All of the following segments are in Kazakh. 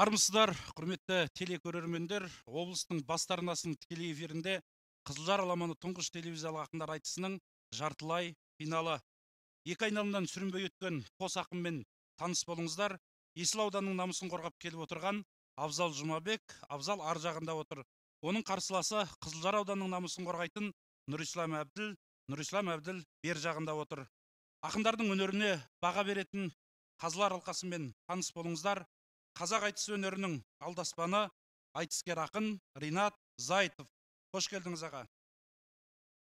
Армысыздар, құрметті телекөрермендер. Облыстың бастар арнасының тікелей эфирінде Қызылжар аламаны тұңғыш телевизиялық ақындар айтысының жартылай финалы. Екі айналымнан сүрінбей өткен қос ақынмен таныс болыңыздар. Есіл ауданының намысын қорғап келіп отырған Абзал Жұмабек, Абзал ар жағында отыр. Оның қарсыласы Қызылжар ауданының намысын қорғайтын Нұрислам Әбділ бер жағында отыр. Ақындардың өнеріне баға беретін қазылар алқасымен таныс болыңыздар. Қазақ айтыс өнерінің алдаспаны айтыскер ақын Ринат Зайтов. Қош келдіңіз аға.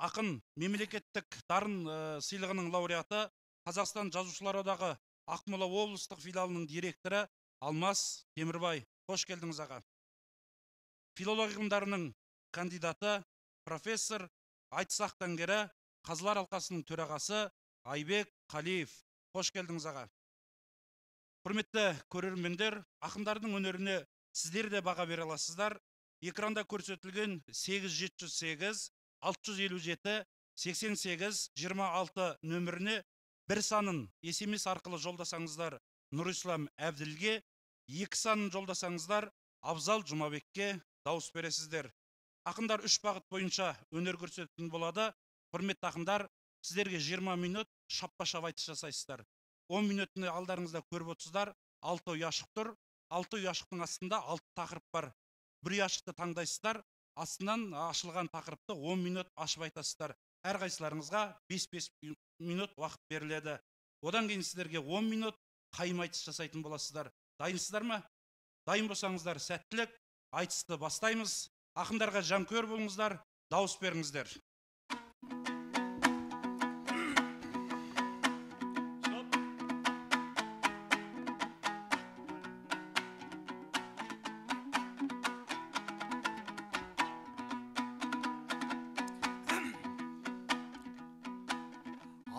Ақын мемлекеттік дарын сыйлығының лауреаты, Қазақстан жазушылар одағы Ақмола облыстық филиалының директоры Алмас Темірбай. Қош келдіңіз аға. Филология ғылымдарының кандидаты, профессор, айтыс ақтаңгері, қазылар алқасының төрағасы Айбек Қалиев. Қош келдіңіз аға. Құрметті көрермендер, ақындардың өнеріне сіздер де баға бере аласыздар. Экранда көрсетілген 8708 657 88 26 нөміріне бір санын SMS арқылы жолдасаңыздар Нұрислам Әбділге, екі санын жолдасаңыздар Абзал Жұмабекке дауыс бересіздер. Ақындар 3 бағыт бойынша өнер көрсететін болады. Құрметті ақындар, сіздерге 20 минут шаппа-шап айтыс жасайсыздар. 10 минутыны алдарыңызда көріп отырсыздар. 6 ұяшық тұр. 6 ұяшықтың астында 6 тақырып бар. Бір ұяшықты таңдайсыздар. Астынан ашылған тақырыпты 10 минут ашып айтасыздар. Әрқайсыларыңызға 5-5 минут уақыт беріледі. Одан кейін сіздерге 10 минут қайым айтыс жасайтын боласыздар. Дайынсыздар ма? Дайын болсаңыздар сәттілік. Айтысты бастаймыз. Ақындарға жанкөр болыңыздар. Дауыс беріңіздер.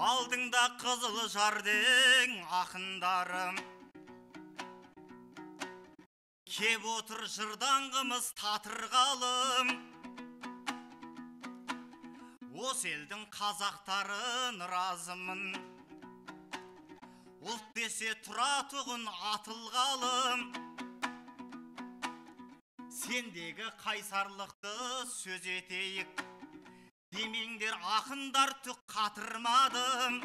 Алдыңда Қызылжардың ақындарым, кеп отыр жырдаңғымыз татырғалым. Осы елдің қазақтарын разымын, ұлт десе тұратұғын атылғалым. Сендегі қайсарлықты сөз етейік, демеңдер ақындар түк қатырмадым.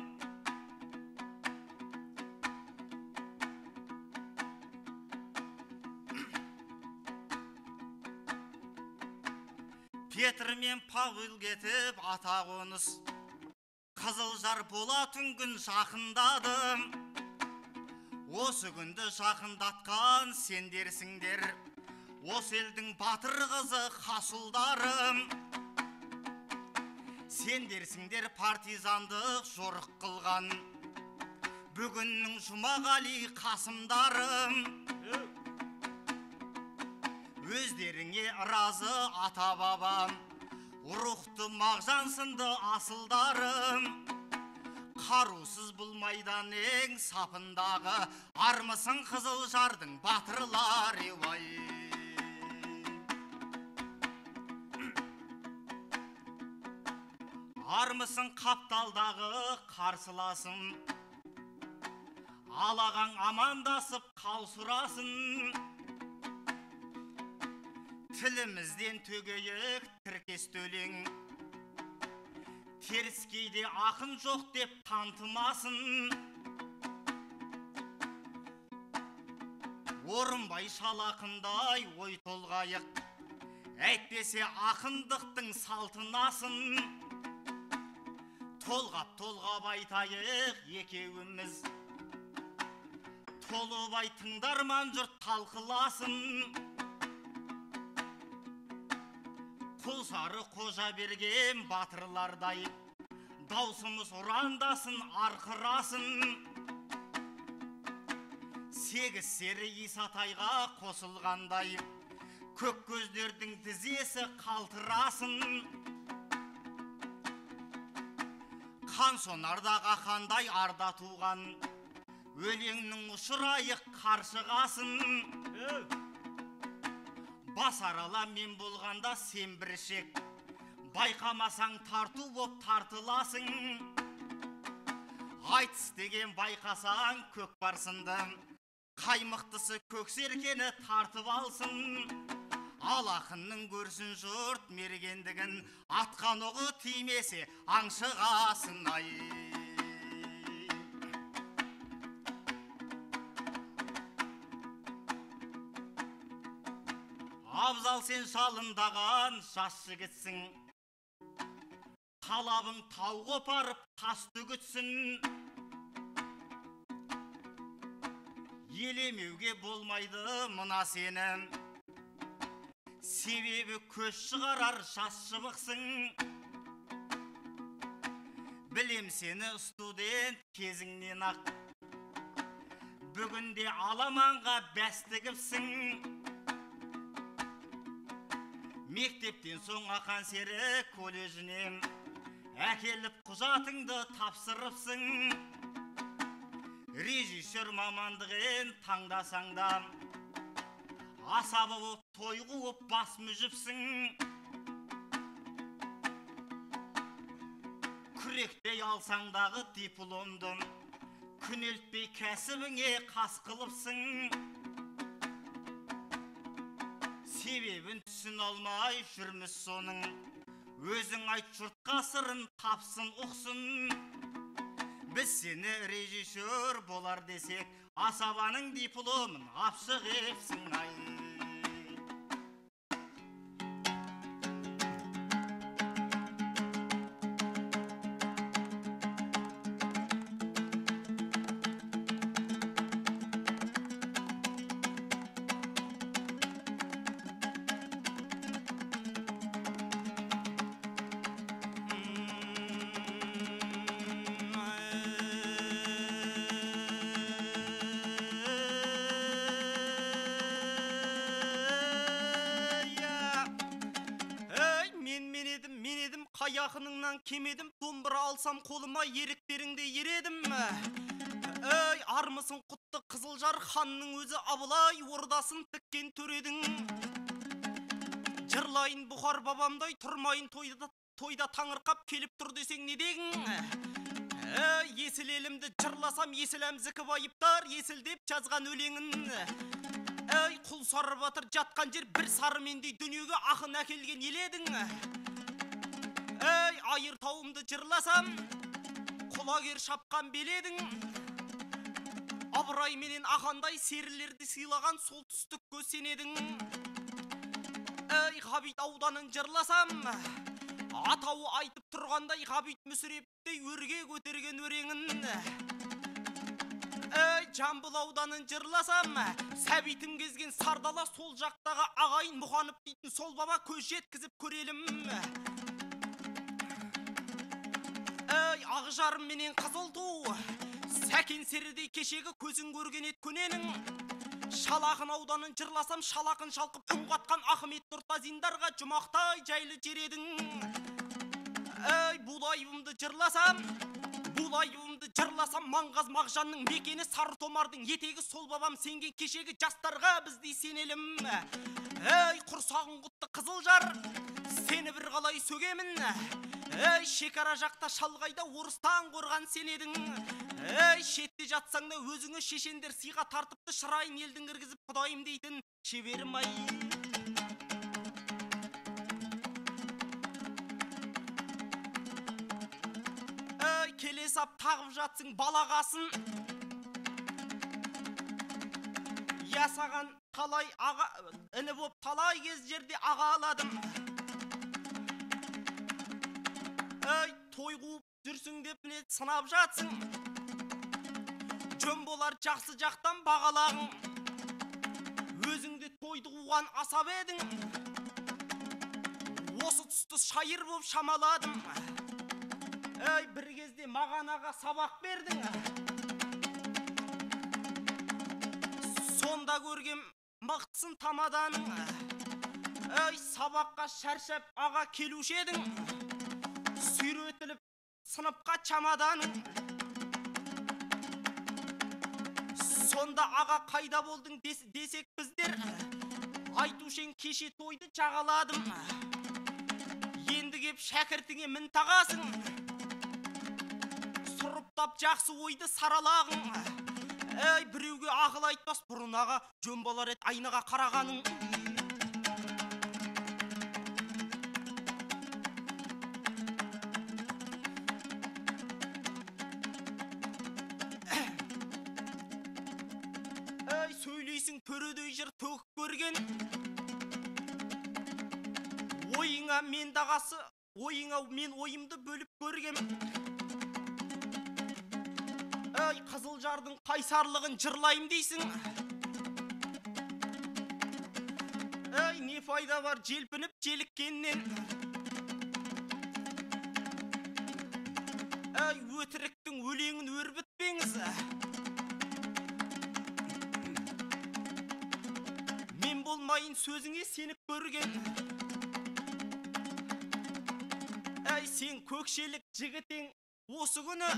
Петр мен Павыл кетіп ата қоныс, Қызылжар болатын күн жақындадым. Осы күнді жақындатқан сендерсіңдер, осы елдің батыр қызы Хасылдарым. Сендерсіңдер партизандық жорық қылған, бүгіннің Жұмағали Қасымдарым. Өздеріңе разы ата бабам, рухты Мағжан сынды асылдарым. Қарусыз бұл майдан ең сапындағы, армысың Қызылжардың батырлары бай. Армысың Қапталдағы қарсыласым, алаған амандасып қаусырасын. Тілімізден төгейік тіркес төлең, теріскейде ақын жоқ деп тантымасын. Орынбай шалақындай ой толғайық, әйтпесе ақындықтың салтынасын. Толғап айтайық екеуіміз, толыбай тыңдарман жұрт талқыласын. Құлсары қожа берген батырлардай, даусымыз ұрандасын арқырасын. Сегіз сері Исатайға қосылғандай, көк көздердің тізесі қалтырасын. Қан сонардағы қандай арда туған, өлеңнің ұшырайық қаршығасын. Бас арала мен болғанда сен біршек, байқамасаң тарту боп тартыласың. Айтыс деген байқасаң көк барсынды, Қаймықтысы көксеркені тартып алсын. Ал ақынның көрсін жұрт мергендігін, атқан оғы тимесе аңшығасын ай. Абзал сен шалындаған жас жігітсің, талабың тау қопарып тас төгітсің. Елемеуге болмайды мына сені, себебі көз шығарар жас шыбықсың. Білем сені студент кезіңнен ақ, бүгінде аламанға бәстігіпсің. Мектептен соң ақан сері колледжінен әкеліп құжатыңды тапсырыпсың. Режиссер мамандығын таңдасаңда, асабы боп той қуып бас мүжіпсің. Күректей алсаңдағы дипломды күнелтпей кәсібіңе қас қылыпсың. Себебін түсін алмай жүрміз соның, өзің айт жұртқа сырын тапсын ұқсын. Біз сені режиссер болар десек, асабаның дипломын апшық епсің ай. Аяқыныңнан кемедім, домбыра алсам қолыма еріктеріңде ередім. Ей, армысың құтты Қызылжар, ханның өзі Абылай ордасын тіккен төредің. Жырлайын Бұхар бабамдай, тұрмайын тойда таңырқап келіп тұр десең не дегің? Есіл елімді жырласам, есілем зікі байыптар, есілдеп жазған өлеңін. Ей, құл сары батыр жатқан жер бір сары мендей дүниеге ақын әкелген еледің. Ей, айыр тауымды жырласам, құлагер шапқан беледің. Абырай менен ақандай серілерді сыйлаған солтүстік көз сенедің. Ей, Ғабит ауданын жырласам, атауы айтып тұрғандай Ғабит Мүсірептей өрге көтерген өреңін. Ей, Жамбыл ауданын жырласам, сәбитім кезген Сардала, сол жақтағы ағайын Мұханып дейтін сол баба көз жеткізіп көрелім. Ей, Ақжарым менен Қызыл ту, Сәкен серідей кешегі көзін көрген ет көненің. Шалақын ауданын жырласам, шалақын шалқып үн қатқан Ахмет Нұртазиндарға жұмақтай жайлы жередің. Ей, Булайымды жырласам, Маңғаз Мағжанның мекені Сарытомардың етегі сол бабам сенген кешегі жастарға біздей сенелім. Ей, құрсағын құтты Қызылжар, сені бір қалай сөгемін. Ей, шекара жақта шалғайда орыстан қорған сенедің. Ей, шетте жатсаң да өзіңі шешендер сыйға тартыпты, шырайын елдің кіргізіп құдайым дейтін шеберім ай. Ей, келесап тағып жатсың балағасын. Ясаған талай аға, іні боп талай кез жерде аға аладым. Ей, той қуып жүрсің деп не сынап жатсың. Жөн болар жақсы жақтан бағалағың. Өзіңді тойды қуған асап едің. Осы тұсты шайыр боп шамаладым. Ей, бір кезде маған аға сабақ бердің. Сонда көргем мықтысын тамаданың. Ей, сабаққа шаршап аға келуші едің. Сүйретіліп сыныпқа чамаданың. Сонда аға қайда болдың десек біздер, айтушен кеше тойды жағаладым. Енді кеп шәкіртіңе мін тағасың, сұрыптап жақсы ойды саралағың. Біреуге ақыл айтпас бұрынаға, жөн болар еді айнаға қарағаның. Сөйлейсің төредей жыр төгіп көрген. Ойыңа мен дағасы, ойыңа мен ойымды бөліп көргем. Қызылжардың қайсарлығын жырлайым дейсің. Не файда бар желпініп желіккеннен. Өтіріктің өлеңін өрбітпеңіз. Мен болмайын сөзіңе сеніп көрген. Сен көкшелік жігітең осы күні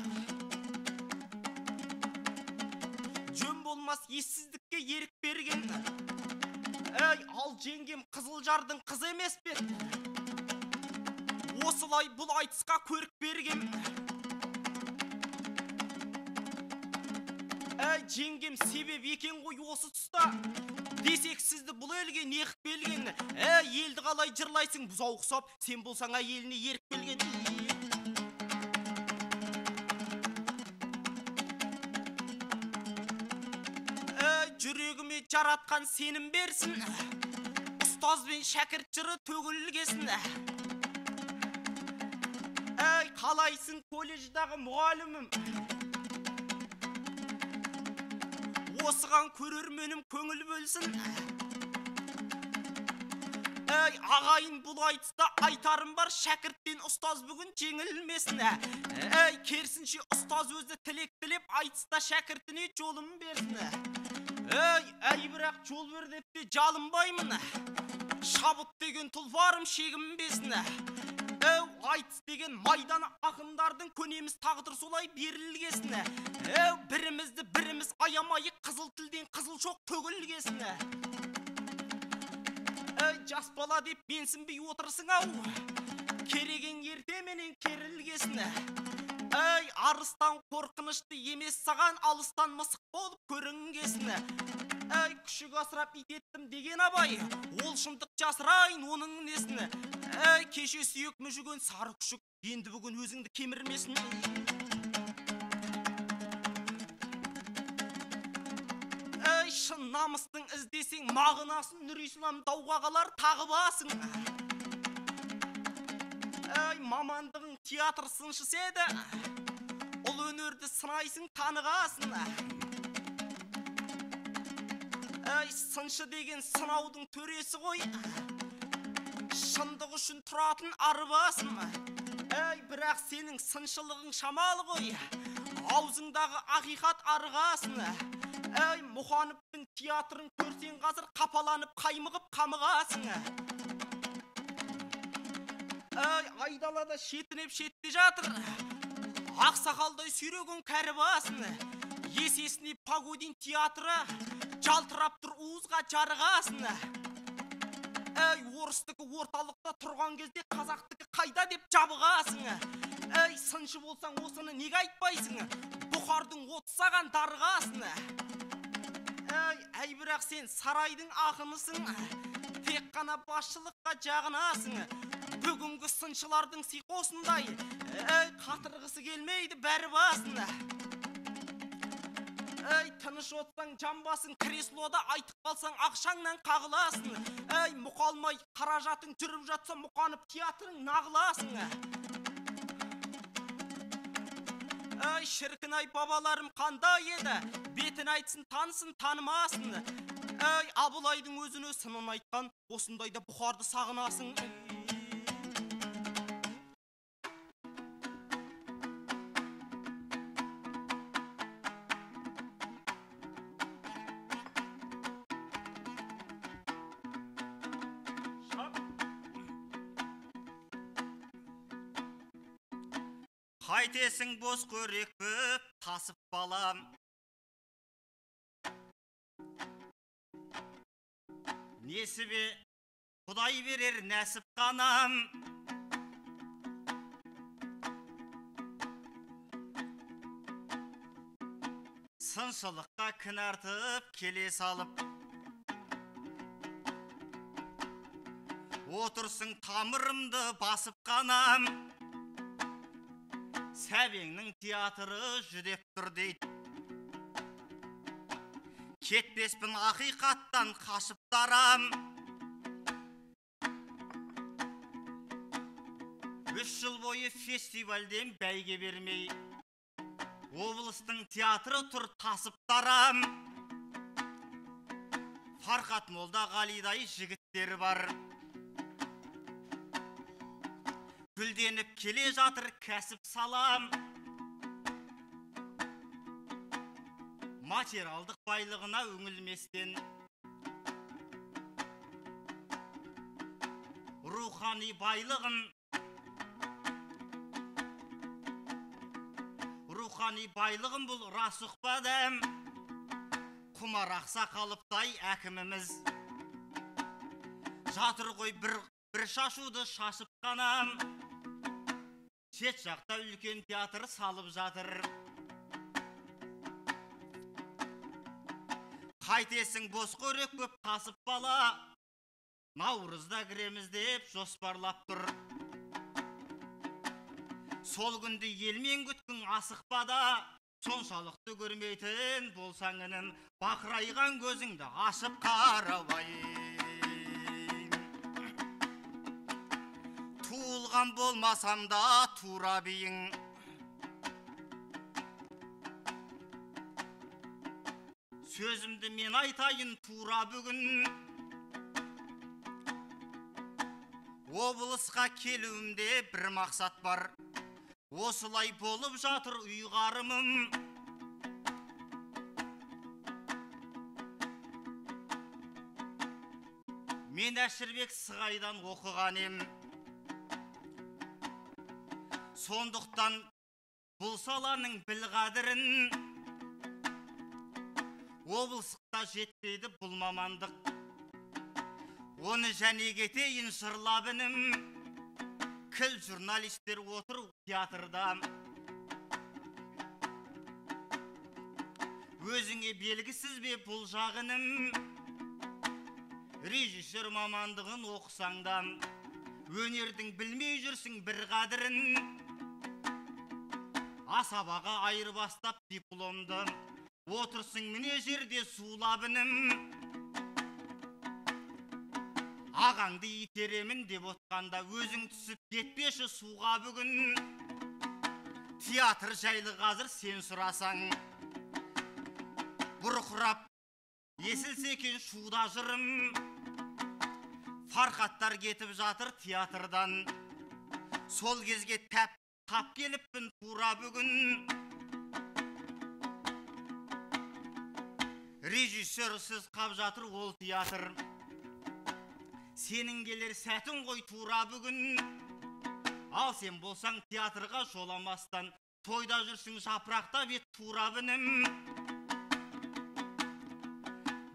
жөн болмас ессіздікке ерік берген. Ал жеңгем Қызылжардың қыз емес пе? Осылай бұл айтысқа көрік берген. Жеңгем себеп екен ғой осы тұста. Десек сізді бұл елге неғіп келген. Елді қалай жырлайсың бұзау құсап, сен болсаң еліне ерік келген. Жүрегіме жаратқан сенім берсін. Ұстаз бен шәкірт жыры төгілгесін. Қалайсың колледждағы мұғалімім? Осыған көрерменім көңіл бөлсін. Ағайын бұл айтыста айтарым бар, шәкірттен ұстаз бүгін жеңілмесін. Керсінше ұстаз өзі тілек тілеп, айтыста шәкіртіне жолым берсін. Бірақ жол бер деп те жалынбаймын. Шабыт деген тұлпарым шегінбесін. Айтыс деген майдан ақындардың көнеміз тағдыр солай берілгесін. Бірімізді біріміз аямайық, қызыл тілден қызыл шоқ төгілгесін. Жас бала деп менсінбей отырсың ау, кереген ертеменен керілгесін. Арыстан қорқынышты емес саған, алыстан мысық болып көрінгесін. Күшік асырап итеттім деген абай, ол шындық жасырайын оның несін. Кеше сүйек мүжіген сары күшік, енді бүгін өзіңді кемірмесін. Шын намыстың іздесең мағынасын, Нұрислам дауға қалар тағы басың. Мамандығың театр сыншысы еді, ол өнерді сынайсың танығасын. Сыншы деген сынаудың төресі ғой, шындық үшін тұратын арбасын. Бірақ сенің сыншылығың шамалы ғой, аузыңдағы ақиқат арғасын. Мұхановтың театрын көрсең қазір қапаланып қаймығып қамығасың. Айдалада шетінеп шетте жатыр, ақсақалдай сүйреген кәрі басын. Есесіне Погодин театры жалтырап тұр уызға жарығасын. Орыстығы орталықта тұрған кезде қазақтығы қайда деп жабығасың. Сыншы болсаң осыны неге айтпайсың? Бұқардың оты саған дарығасын. Бірақ сен сарайдың ақынысың, тек қана басшылыққа жағынасың. Бүгінгі сыншылардың сиқосындай, қатырғысы келмейді бәрі басын. Тыныш отсаң жамбасың, креслода айтып қалсаң ақшаңнан қағыласың. Мұқалмай қаражатың жүріп жатса, Мұқанов театрың нағыласың. Шіркін-ай, бабаларым қандай еді, бетін айтсын, танысын, танымасын. Абылайдың өзіне сынын айтқан, осындайда Бұхарды сағынасың. Қайтесің бос көрек көп тасып балам. Несібе Құдай берер нәсіп қанам. Сыншылыққа кінартып келе салып, отырсың тамырымды басып қанам, сәбеңнің театры жүдеп тұр дейді. Кетпеспін ақиқаттан қашып тарам, 3 жыл бойы фестивальден бәйге бермей, облыстың театры тұр тасып тарам. Фарқат Молдағалидай жігіттер бар, гүлденіп келе жатыр кәсіп салам. Материалдық байлығына өңілместен, рухани байлығын бұл рас ұқпадым. Құмар ақсақалыптай әкіміміз, жатыр ғой бір шашуды шашып қанам. Шет жақта үлкен театр салып жатыр. Қайтесің бос қорек көп тасып бала, наурызда кіреміз деп жоспарлап тұр. Сол күнді елмен күткің асықпада, соншалықты көрмейтін болсаң інім, бақырайған көзіңді ашып қарабайын. Туылған болмасам да тура бейің, сөзімді мен айтайын тура бүгін. Облысқа келуімде бір мақсат бар, осылай болып жатыр ұйғарымым. Мен Әшірбек Сығайдан оқыған ем, сондықтан бұл саланың білғадырын, облысықта жетпейді бұл мамандық. Оны және кетейін шырлап інім, кіл журналистер отыр театрда. Өзіңе белгісіз бе бұл жағыным, режиссер мамандығын оқысаңдан, өнердің білмей жүрсің бір қадірін. Асабаға айырбастап дипломды, отырсың міне жерде сулап інім. Ағаңды итеремін деп отқанда, өзің түсіп кетпеші суға бүгін. Театр жайлы қазір сен сұрасаң, бұрқырап есілсе екен шуда жырым. Фарқаттар кетіп жатыр театрдан, сол кезге тап келіппін тура бүгін. Режиссерсіз қап жатыр ол театр, сенің келер сәтін ғой тура бүгін. Ал сен болсаң театрға жоламастан, тойда жүрсің жапырақта бет тура бінім.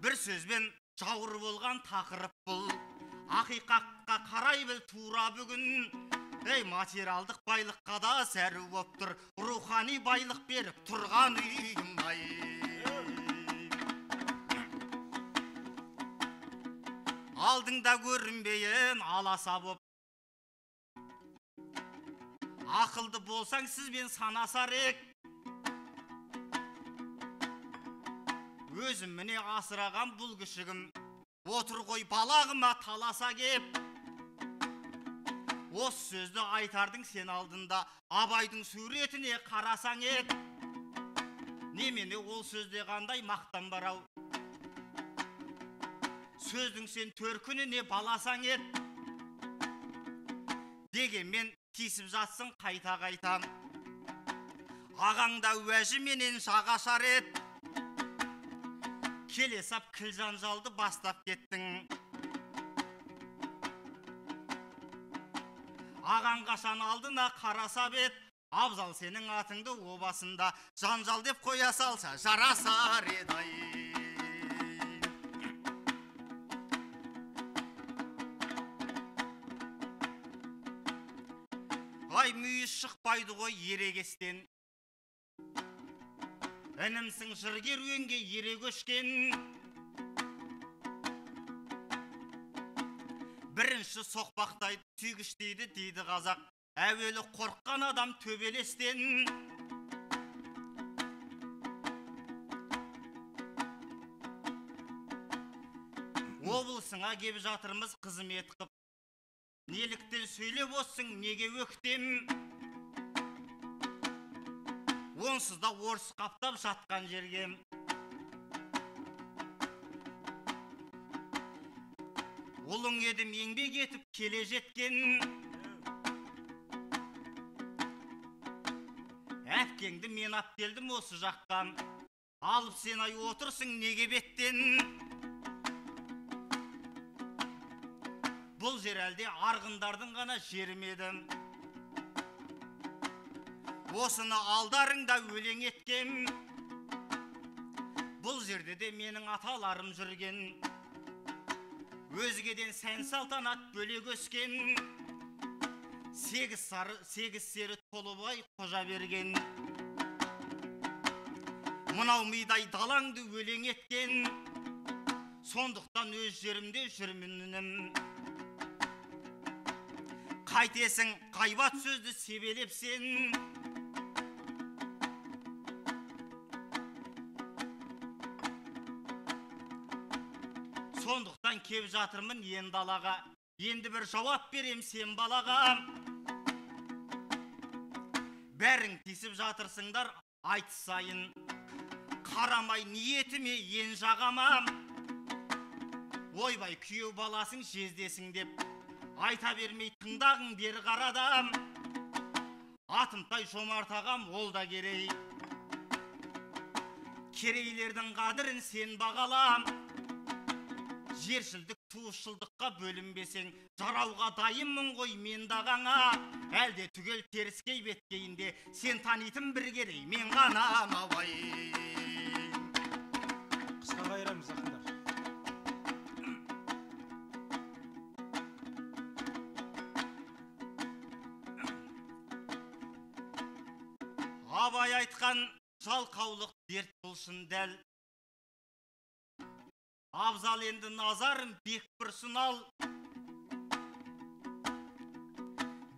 Бір сөзбен жауыр болған тақырып бұл, ақиқатқа қарай біл тура бүгін. Материалдық байлыққа да сәрі боп тұр, рухани байлық беріп тұрған үйім ай. Алдыңда көрінбейін аласа боп, ақылды болсаң сізбен санасар ек. Өзім міне асыраған бұл күшігім, отыр ғой балағыма таласа кеп. Осы сөзді айтардың сен алдында, Абайдың суретіне қарасаң ек. Немене ол сөзде қандай мақтан бар ау, сөздің сен төркініне баласаң ет. Дегенмен тиісіп жатсың қайта-қайта, ағаңда уәжі менен жағашар ет. Келесап кіл жанжалды бастап кеттің, ағаң қашан алдына қараса бет. Абзал сенің атыңды обасында жанжал деп қоя салса жарасар едай. Ай мүйіз шықпайды ғой ерегестен, інімсің жыр керуенге ере көшкен. Бірінші соқпақтайды, түйгіштейді дейді қазақ. Әуелі қорыққан адам төбелестен. Облысыңа кеп жатырмыз қызмет қып. Неліктен сөйлеп отсың, неге өктем? Онсыз да орыс қаптап жатқан жергем. Ұлың едім еңбек етіп келе жеткен. Әпкеңді мен ап келдім осы жаққа. Алып сен ай отырсың неге беттен? Бұл жер әлде арғындардың ғана жермедім. Осыны алдарыңда өлең еткем. Бұл жерде де менің аталарым жүрген. Өзгеден сән салтанат бөлек өскен. Сегіз сері Толыбай қожа берген. Мынау мидай далаңды өлең еткен. Сондықтан өз жерімде жүрмін үнім. Қайтесің қайбат сөзді себелепсен. Сондықтан кеп жатырмын енді далаға. Енді бір жауап берем сен балаға. Бәрің тесіп жатырсыңдар айтысайын. Қарамай ниетіме ен жағама. Ойбай күйеу баласың жездесің деп айта бермей тыңдағың бері қарадам. Атымтай жомарт ағам ол да керей. Керейлердің қадірін сен бағалам. Жершілдік туысшылдыққа бөлінбесең, жарауға дайынмын ғой мен дағаңа. Әлде түгел теріскей беткейінде сен танитын бір керей мен ғана мабай. Қысқа қайырамыз ақындар. Абай айтқан жалқаулық дерт болсын дәл. Абзал енді назарым бек бұрсын ал.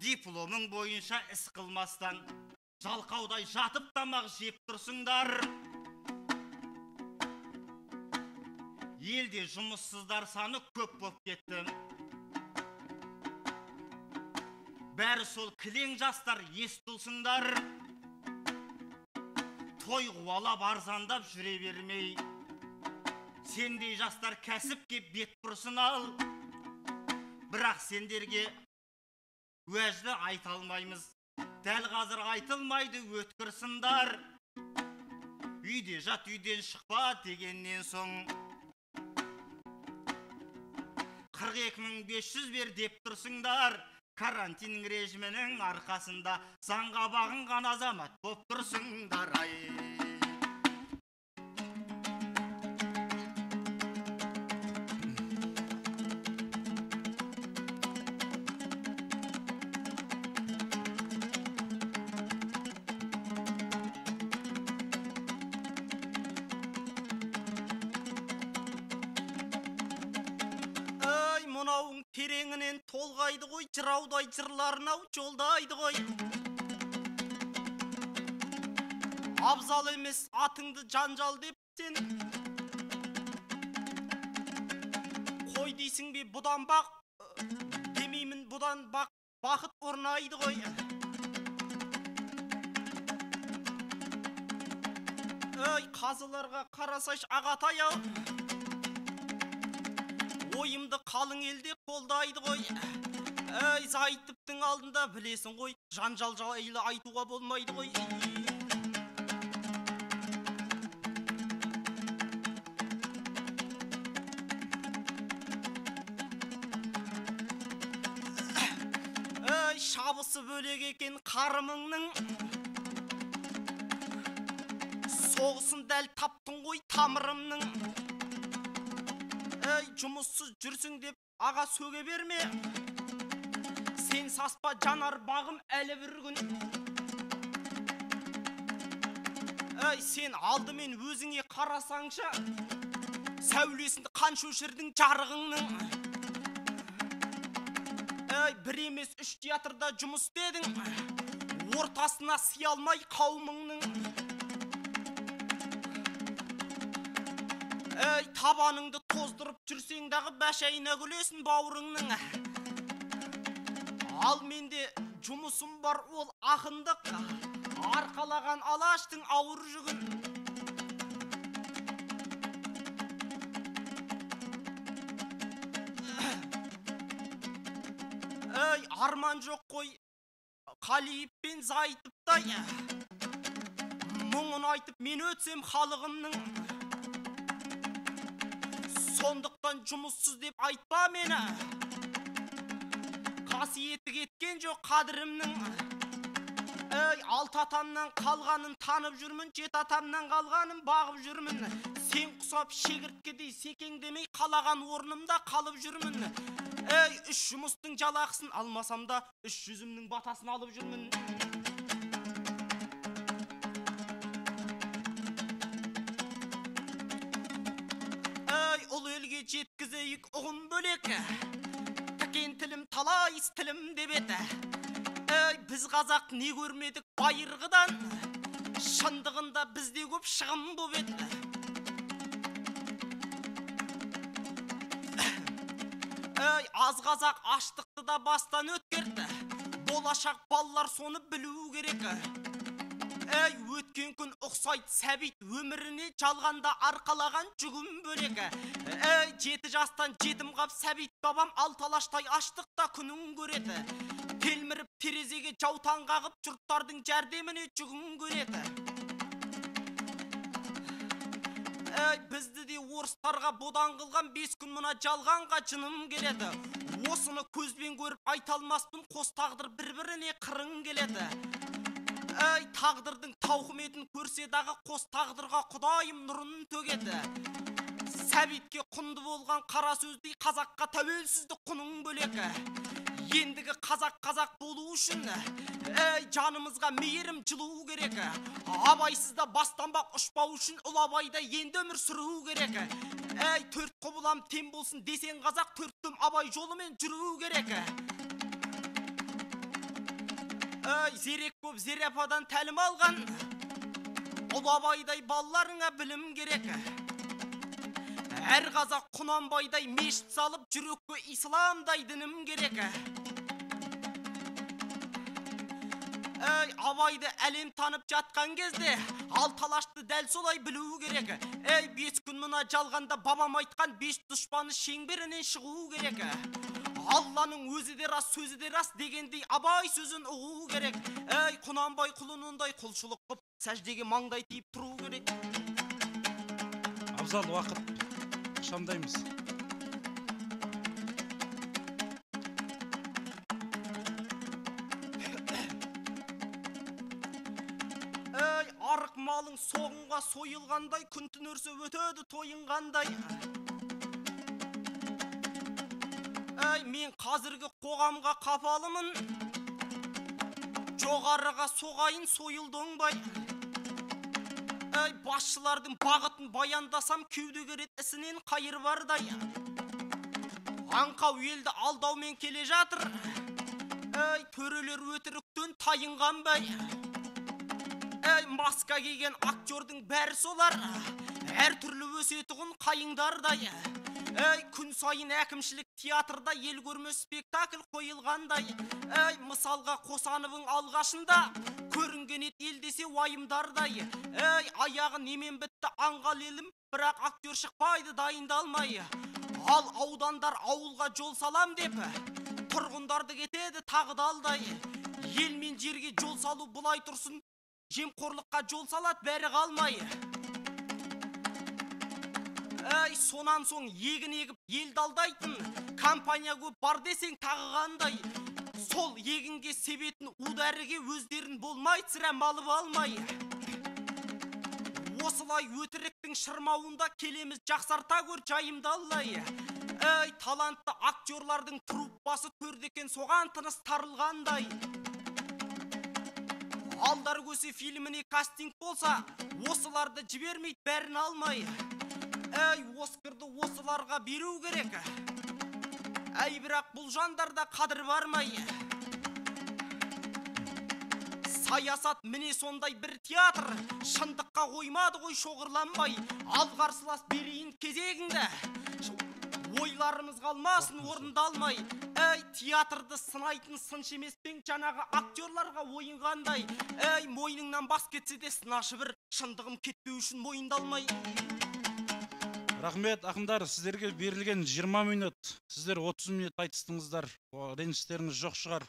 Дипломың бойынша іс қылмастан жалқаудай жатып тамақ жеп тұрсыңдар. Елде жұмыссыздар саны көп болып кетті. Бәрі сол кілең жастар естілсіңдар. Той қуалап арзандап жүре бермей, сендей жастар кәсіпке бет бұрсын ал. Бірақ сендерге уәжді айта алмаймыз. Дәл қазір айтылмайды өткір сындар. Үйде жат үйден шықпа дегеннен соң 42.500 бер деп тұрсыңдар. Карантин режимінің арқасында заңға бағынған азамат боп тұрсыңдар ай. Мынауың тереңінен толғайды ғой, жыраудай жырларынау жолдайды ғой. Абзал емес атыңды жанжал деп сен қой дейсің бе бұдан бақ, демеймін бұдан бақ, бақыт орнайды ғой. Қазыларға қарасайш ағатай ау, ойымды қалың елде қолдайды ғой. Зайтыптың алдында білесің ғой, жанжал жайлы айтуға болмайды ғой. Шабысы бөлек екен қарымыңның, соғысын дәл таптың ғой тамырымның. Жұмыссыз жүрсің деп аға сөге берме, сен саспа жанар бағым әлі бір күн. Сен алдымен өзіңе қарасаңшы, сәулесінді қанша өшірдің жарығыңның. Бір емес 3 театрда жұмыс істедің, ортасына сыя алмай қауымыңның. Табаныңды тоздырып жүрсең дағы бәшайына күлесін бауырыңның. Ал менде жұмысым бар, ол ақындық, арқалаған алаштың ауыр жүгін. Арман жоқ қой, Қалиев пен Зайтыптай, мұңын айтып мен өтсем халығымның. Сондықтан жұмыссыз деп айтпа мені, қасиеті кеткен жоқ қадірімнің. Алты атамнан қалғанын танып жүрмін, 7 атамнан қалғанын бағып жүрмін. Сен құсап шегірткедей секеңдемей қалаған орнымда қалып жүрмін. 3 жұмыстың жалақысын алмасам да 3 жүзімнің батасын алып жүрмін. Ұл елге жеткізейік ұғым бөлек, тікен тілім талайыз тілім деп еді. Біз қазақ не көрмедік байырғыдан, шындығында бізде көп шығым боп еді. Аз қазақ аштықты да бастан өткерді, болашақ балалар соны білу керек. Өткен күн ұқсайды сәбит өміріне, жалғанда арқалаған жүгім бөлек. 7 жастан жетім қап сәбит бабам, алталаштай аштықта күнін көреді. Телміріп терезеге жаутан қағып, жұрттардың жәрдеміне жүгін көреді. Бізді де орыстарға бодан қылған 5 күн мұна жалғанға жыным келеді. Осыны көзбен көріп айталмаспын, қос тағдыр бір-біріне қырың келеді. Тағдырдың тауқыметін көрсе дағы қос тағдырға құдайым нұрын төгеді. Сәбитке құнды болған қара сөздей қазаққа тәуелсіздік құның бөлек. Ендігі қазақ болу үшін жанымызға мейірім жылу керек. Абайсызда бастанбақ ұшпау үшін ұлы абайда енді өмір сүру керек. 4 құбылам тем болсын десең қазақ, 4 түм абай жолымен жүру керек. Зерек көп зерепадан тәлім алған, ұлы абайдай балаларыңа білім керек. Әр қазақ Құнанбайдай мешіт салып, жүрекке исламдай дінім керек. Абайды әлем танып жатқан кезде, алталашты дәл солай білу керек. 5 күн мұна жалғанда бабам айтқан 5 дұшпаны шеңберінен шығу керек. Алланың өзі де рас, сөзі де рас дегендей абай сөзін ұғу керек. Құнанбай құлынындай құлшылық қып, сәждеге маңдай тиіп тұру керек. Абзал уақыт шамдаймыз. Арық малың соғынға сойылғандай, күн түн өрсе өтеді тойынғандай. Мен қазіргі қоғамға қапалымын, жоғарыға соғайын сойылды оңбай. Басшылардың бағытын баяндасам, кеуде керет ісінен қайыр бардай. Аңқау елді алдаумен келе жатыр, төрелер өтіріктен тайынғанбай. Маска киген актердің бәрі солар, әр түрлі өсетіғын қайыңдардай. Күн сайын әкімшілік театрда ел көрмес спектакль қойылғандай. Мысалға Қосановың алғашында көрінген ет ел десе уайымдардай. Аяғы немен бітті аңғал елім, бірақ актер шықпайды дайындалмай. Ал аудандар ауылға жол салам деп, тұрғындарды кетеді тағы далдай. Ел мен жерге жол салу бұлай тұрсын, жемқорлыққа жол салат бәрі қалмай. Сонан соң егін егіп ел далдайтын компания көп бар десең тағығандай. Сол егінге себетін удәріге өздерін болмай сірәм алып алмай. Осылай өтіріктің шырмауында келеміз жақсарта көр жайымды аллай. Талантты актерлардың труппасы төрдекен соған тыныс тарылғандай. Алдар көсе фильміне кастинг болса, осыларды жібермейді бәрін алмай. Әй, Оскарды осыларға беру керек. Әй, бірақ бұл жандарда қадір бармай. Саясат міне сондай бір театр, шындыққа қоймады ғой шоғырланбай. Ал қарсылас берейін кезегіңді, ойларымыз қалмасын орындалмай. Әй, театрды сынайтын сыншы емеспен, жаңағы актерларға ойын қандай. Әй, мойныңнан бас кетсе де сынашы бір, шындығым кетпеу үшін мойындалмай. Рахмет, ақындар, сіздерге берілген 20 минут, сіздер 30 минут айтыстыңыздар, ренжістеріңіз жоқ шығар.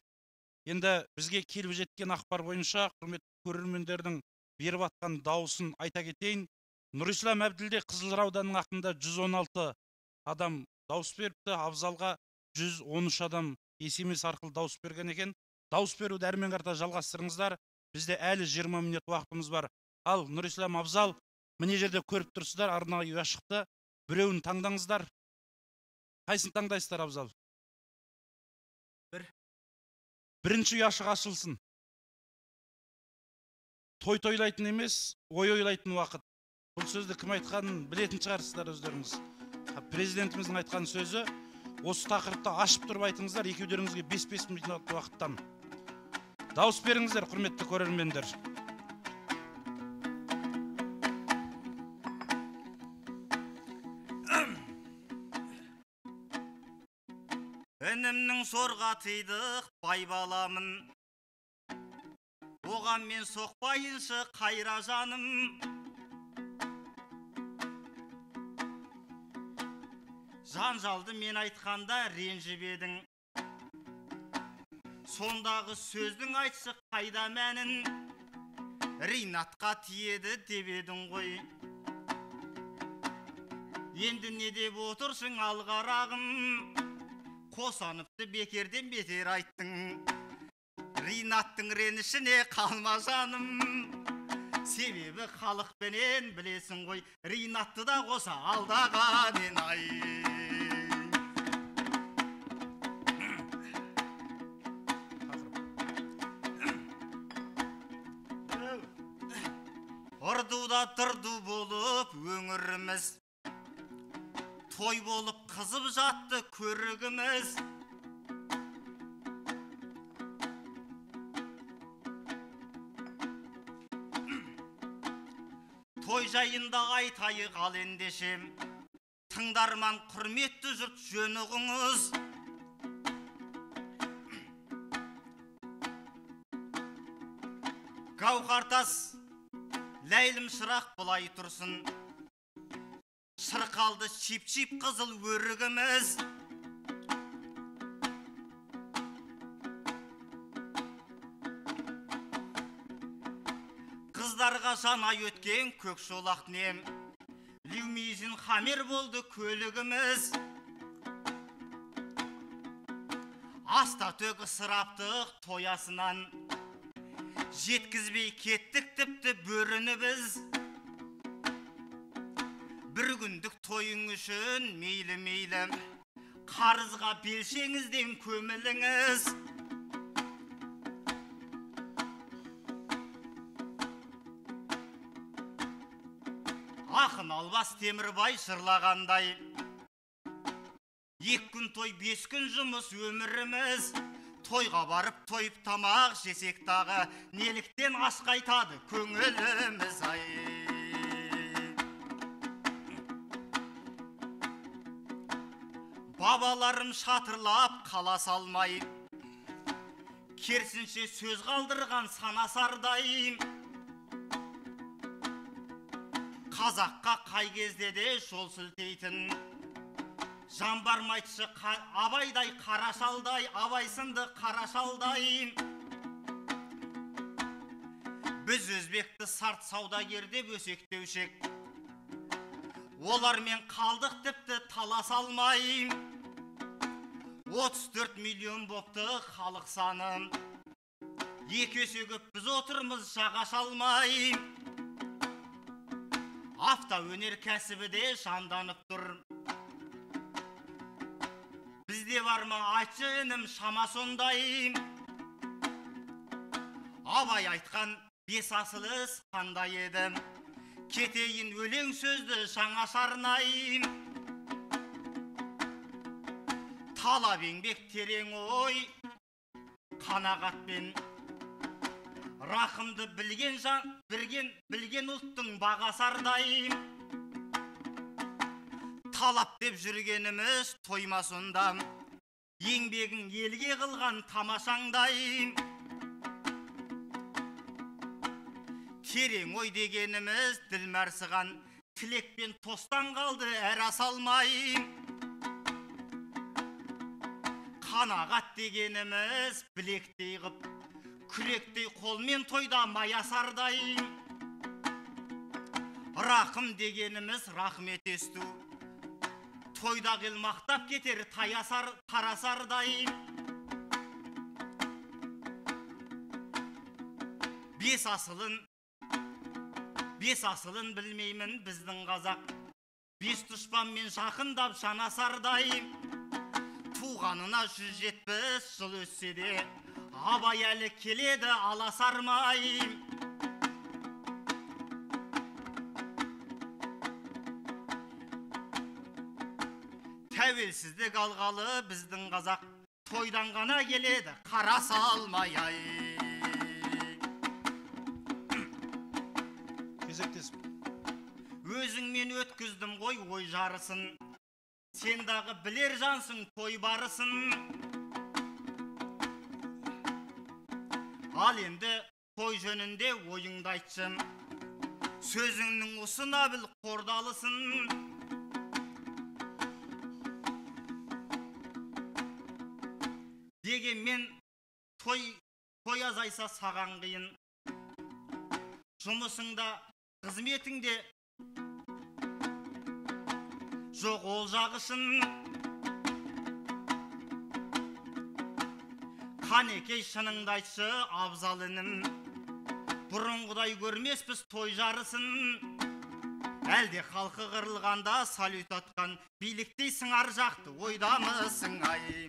Енді бізге келіп жеткен ақпар бойынша, құрметті көрермендердің беріп атқан дауысын айта кетейін. Нұрислам Әбділде Қызылжар ауданының ақында 116 адам дауыс беріпті, Абзалға 113 адам SMS арқылы дауыс берген екен. Дауыс беруді әрмен қарта жалғастырыңыздар. Бізде әлі 20 минут уақытымыз бар. Ал Нұрислам, Абзал, міне жерде көріп тұрсыздар, арнайы ұя шықты. Біреуін таңдаңыздар. Қайсын таңдайсыздар, Абзал? Бірінші ұяшық ашылсын. Той тойлайтын емес, ой ойлайтын уақыт. Бұл сөзді кім айтқанын білетін шығарсыздар өздеріңіз. Президентіміздің айтқан сөзі, осы тақырыпта ашып тұрып айтыңыздар, екеудеріңізге 5-5 минут уақыттан. Дауыс беріңіздер, құрметті көрермендер. Інімнің сорға тыйдық бай баламын, оған мен соқпайыншы қайра жаным. Жанжалды мен айтқанда ренжіп едің, сондағы сөздің айтшы қайда мәнін, Ринатқа тиеді деп едің ғой. Енді не деп отырсың алғарағым, қосаныпты бекерден бетер айттың. Ринаттың ренішіне қалма жаным, себебі халықпенен білесің ғой, Ринатты да қоса алдағанын ай. Ұрдуда тұрду болып өңіріміз, той болып қызып жатты көрігіміз. Той жайында айтайық ал ендешем, тыңдарман құрметті жұрт жөн ұғыңыз. Гауһартас ләйлім шырақ бұлай тұрсын, шырқалды шип-шип қызыл өрігіміз. Қыздарға жанай өткен көк шолақ нем, лимузин хамер болды көлігіміз. Аста төк ысыраптық тоясынан, жеткізбей кеттік тіпті бөріні біз. Бір күндік тойың үшін мейлі, қарызға белшеңізден көміліңіз. Ақын Албас Темірбай жырлағандай, 2 күн той 5 күн жұмыс өміріміз. Тойға барып тойып тамақ жесек тағы, неліктен аш қайтады көңіліміз ай. Бабаларым шатырлап қала салмай, керсінше сөз қалдырған санасардай. Қазаққа қай кезде де жол сілтейтін, жан бармайтшы абайдай қарашалдай, абайсынды қарашалдай. Біз өзбекті сарт саудагер деп өсектеушек, олармен қалдық тіпті талас алмай. 34 миллион бопты халық саны, 2 есе көп біз отырмыз жағаш алмай. Авто өнер кәсібі де жанданып тұр, бізде бар ма айтшы інім шама сондай. Абай айтқан бес асылыс қандай еді? Кетейін өлең сөзді жаңа сарнайын. Талап еңбек терең ой, қанағатпен рақымды білген жан, білген ұлттың бағасардайым. Талап деп жүргеніміз тоймас онда, еңбегін елге қылған тамашаңдайым. Терең ой дегеніміз ділмәрсіған, тілекпен тостан қалды әр асалмайым. Қанағат дегеніміз білектей қып, күректей қолмен тойда маясардайым. Рақым дегеніміз рахмет есту, тойда қылмақтап кетер тарасардайым. Бес асылын білмеймін біздің қазақ, бес дұшпанмен жақындап жанасардайым. Туғанына 170 жыл өтсе де, Абай әлі келеді аласармайым. Тәуелсіздік алғалы біздің қазақ, тойдан ғана келеді қара салмай. Кезектесіп. Өзіңмен өткіздім ғой ой жарысын, сен дағы білер жансың той барысын. Ал енді той жөнінде ойыңды айтшым, сөзіңнің ұсына біл қордалысын. Дегенмен той азайса саған қиын, жұмысыңда қызметіңде жоқ ол жағышын. Қанекей шыныңды айтшы абзал інім, бұрынғыдай көрмеспіз той жарысын. Әлде халқы қырылғанда салют атқан, биліктейсің ар жақты ойдамысың ай.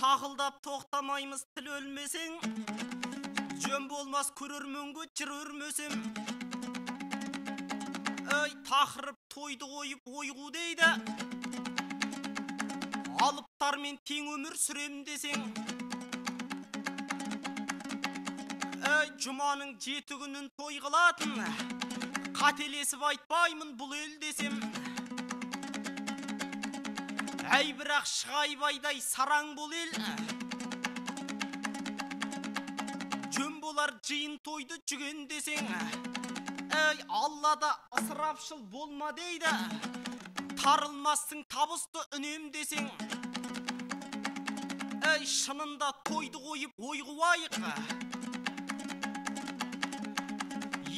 Тақылдап тоқтамаймыз тіл өлмесең, жөн болмас көрерменге жыр өрмесем. Тақырып тойды қойып ойғу дейді, алыптармен тең өмір сүрем десең. Жұманың 7 күнін той қылатын, қателесіп айтпаймын бұл ел десем. Бірақ Шығайбайдай сараң бол ел, жөн болар жиын тойды жүген десең. Аллада ысырапшыл болма дейді, тарылмассың табысты үнем десең. Шынында тойды қойып ой қуайық,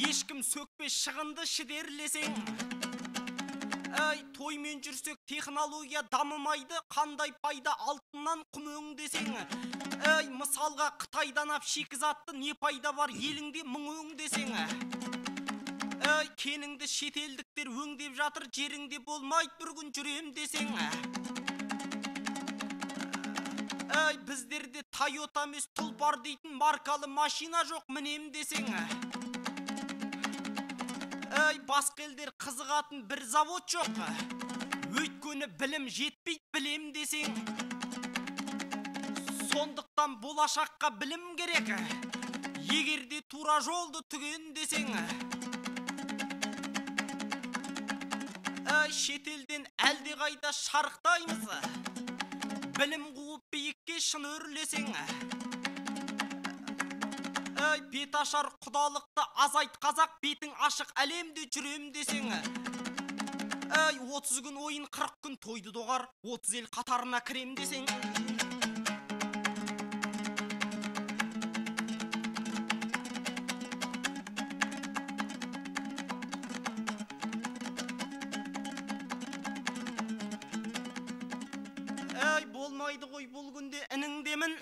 ешкім сөкпе шығынды шідерлесең. Тоймен жүрсек технология дамымайды, қандай пайда алтыннан құм десең. Мысалға Қытайдан ап шикізатты не пайда бар еліңде мың десең. Кеніңді шетелдіктер өңдеп жатыр, жеріңде болмайды бір күн жүрем десең. Біздерде Toyota емес Тұлпар дейтін маркалы машина жоқ мінем десең. Басқа елдер қызығатын бір завод жоқ, өйткені білім жетпейді білем десең. Сондықтан болашаққа білім керек, егерде тура жолды түген десең. Шетелден әлде қайда шарықтаймыз, білім қуып биікке шын өрлесең. Бет ашар құдалықты азайт қазақ, бетің ашық әлемде жүрем десең. 30 күн ойын 40 күн тойды доғар, 30 ел қатарына кірем десең. болмайды ғой бұл күнде ініңдемін.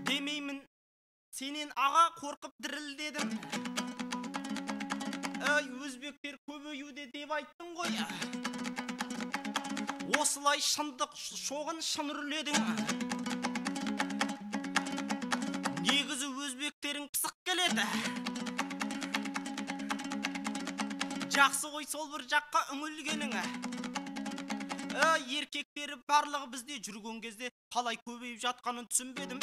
Демеймін, сенен аға қорқып дірілдедім. Өзбектер көбеюде деп айттың ғой. Осылай шындық шоғын шын үрледің. Негізі өзбектерің пысық келеді. Жақсы ғой сол бір жаққа үңілгенің. Еркектері барлығы бізде жүрген кезде қалай көбейіп жатқанын түсінбедім.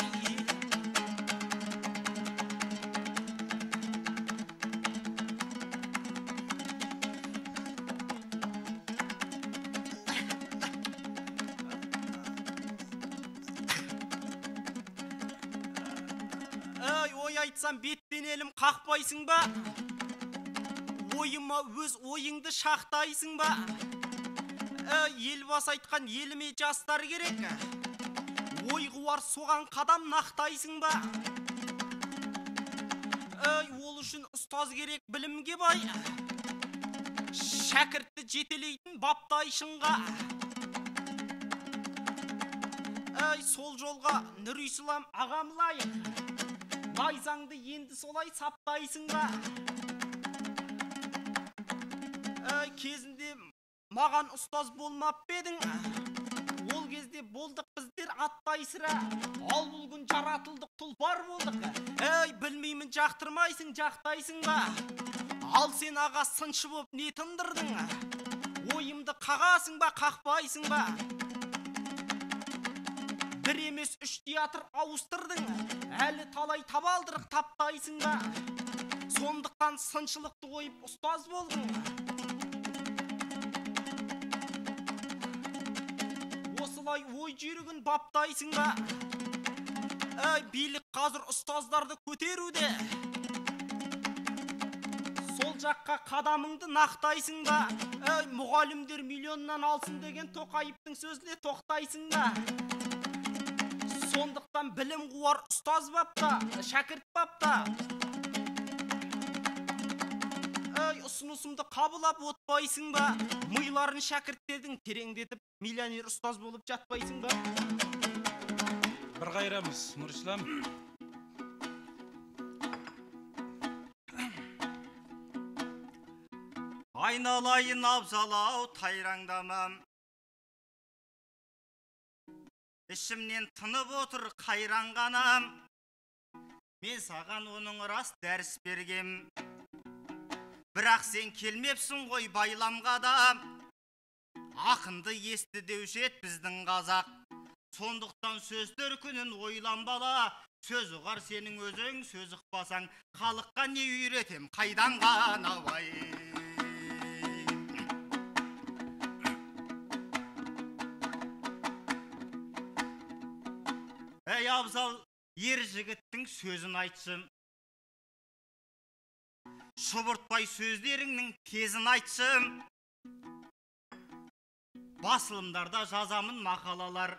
Ой айтсам бетпенелім қақпайсың ба? Ойыма өз ойыңды шақтайсың ба? Елбасы айтқан еліме жастар керек. Ой қуар соған қадам нақтайсың ба? Ол үшін ұстаз керек білімге бай. Шәкіртті жетелейтін баптайшынға. Сол жолға Нұрислам ағам лайық. Байзаңды енді солай саптайсың ба? Кезінде маған ұстаз болмап бедің. Ол кезде болдық біздер аттайсыра. Ал бұл күн жаратылдық тұлпар болдық. Білмеймін жақтырмайсың, жақтайсың ба? Ал сен аға сыншы боп не тындырдың? Ойымды қағасың ба, қақпайсың ба? Бір емес үш театр ауыстырдың. Әлі талай табалдырық таптайсың ба? Сондықтан сыншылықты қойып ұстаз болдың. Осылай ой жүйрігін баптайсың ба? Билік қазір ұстаздарды көтеруде. Сол жаққа қадамыңды нақтайсың ба? Мұғалімдер миллионнан алсын деген Тоқаевтың сөзіне тоқтайсың ба? Сондықтан білім қуар ұстаз бапта, шәкірт бапта. Ұсынысымды қабылап отпайсың ба? Миларын шәкірттердің тереңдетіп, миллионер ұстаз болып жатпайсың ба? Bir қайрамыз, Нұрислам. Айналайын абзалау тайраңдамам. Ішімнен тынып отыр қайранғанам. Мен саған оның рас дәріс бергем. Бірақ сен келмепсің ғой байламға да. Ақынды есті деуші ед біздің қазақ. Сондықтан сөздер күнін ойланбала. Сөз ұғар сенің өзің, сөз ұқпасаң, халыққа не үйретем қайдан ғана бай. Ей абзал, ер жігіттің сөзін айтшым. Шұбыртпай сөздеріңнің тезін айтшым. Басылымдарда жазамын мақалалар.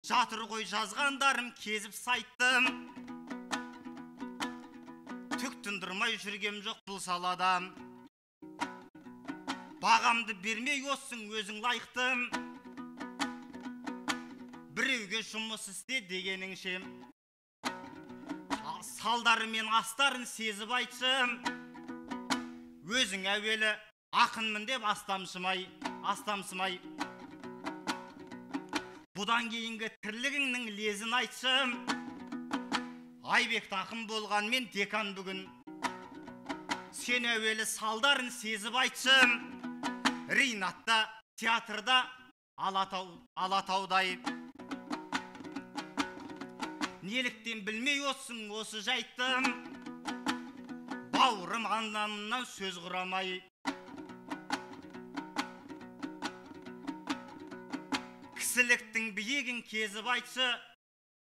Жатыр ғой жазғандарым кезіп сайттым. Түк тындырмай жүргем жоқ бұл салада. Бағамды бермей осың өзің лайықтым. Біреуге жұмыс істе дегеніңше. Салдары мен астарын сезіп айтшым. Өзің әуелі ақынмын деп астамсымай. Бұдан кейінгі тірлігіңнің лезін айтшым. Айбекті ақын болған мен декан бүгін. Сен әуелі салдарын сезіп айтшым. Ринатта, театрда, Алатаудай. Неліктен білмей отсың осы жайттым. Бауырым анамнан сөз құрамай. Кісіліктің биегін кезіп айтшы.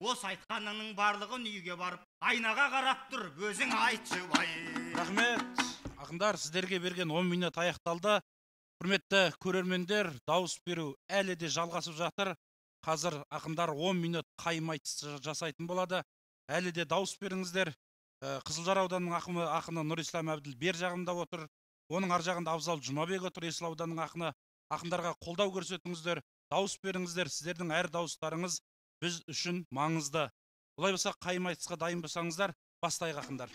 Осы айтқаныңның барлығын үйге барып, айнаға қарап тұр, өзің айтшы бай. Рахмет. Ақындар, сіздерге берген 10 минут аяқталды. Құрметті көрермендер, дауыс беру әлі де жалғасып жатыр. Қазір ақындар 10 минут қайым айтысы жасайтын болады. Әлі де дауыс беріңіздер. Қызылжар ауданының ақыны Нұрислам Әбділ бер жағында отыр. Оның ар жағында Абзал Жұмабек отыр, Есіл ауданының ақыны. Ақындарға қолдау көрсетіңіздер. дауыс беріңіздер. Сіздердің әр дауыстарыңыз біз үшін маңызды. Олай болса, қайым айтысқа дайын болсаңыздар, бастайық ақындар.